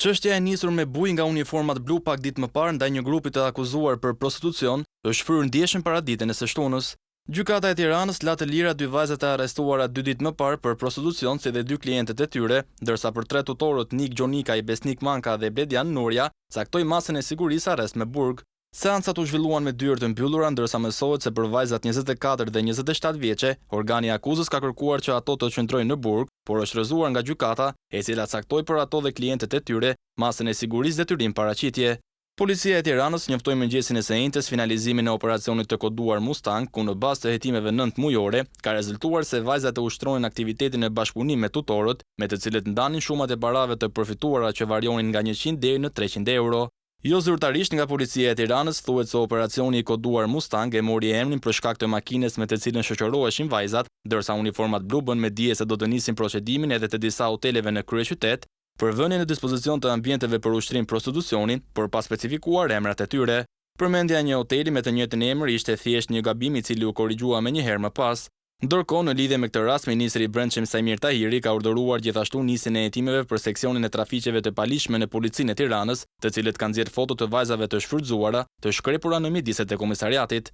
Çështja e nisur me bujë nga uniformat blu pak ditë më parë ndaj një grupi të akuzuar për prostitucion është shfryrë ndjeshëm paraditën e së shtunës. Gjykata e Tiranës la të lira 2 vajzat e arrestuara 2 ditë më parë për prostitucion si dhe 2 klientët e tyre, ndërsa për 3 tutorët Nik Gjonikaj, Besnik Manka dhe Bledian Nurja caktoi masën e sigurisë arrest me burg. Seancat u zhvilluan me dyert të mbyllura, ndërsa mësohet se për vajzat 24 dhe 27 vjeçe, organi i akuzës ka kërkuar që ato të qëndrojnë në burg, por është rrëzuar nga gjykata, e cila caktoi për ato dhe klientët e tyre masën e sigurisë detyrim paraqitje. Policia e Tiranës njoftoi mëngjesin e së njëjtës finalizimin e operacionit të koduar Mustang, ku në bazë të hetimeve 9 mujore ka rezultuar se vajzat e ushtronin aktivitetin e bashkëpunim me tutorët, me të cilët ndanin shumat e parave të përfituara që varionin nga 100 deri në 300 euro. Jo zyrtarisht nga policia e Tiranës thuhet se operacioni i koduar Mustang e mori emrin për shkak të makines me të cilën shoqëroheshin vajzat, ndërsa uniformat blu bën me dije se do të nisin procedimin edhe të disa hoteleve në kryeqytet për vënien në dispozicion të ambienteve për ushtrim prostitucionin, por pa specifikuar emrat e tyre. Përmendja e një hoteli me të njëjtin emër ishte thjesht një gabim i cili u korrigjua më një herë më pas. Ndërkohë, në lidhje me këtë rast, ministri i Brendshëm Sajmir Tahiri ka urdhëruar gjithashtu nisjen e hetimeve për seksionin e trafiqeve të palishme në policinë e Tiranës, të cilët kanë nxjerrë foto të vajzave të shfrytzuara, të shkrepura në mjediset e komisariatit.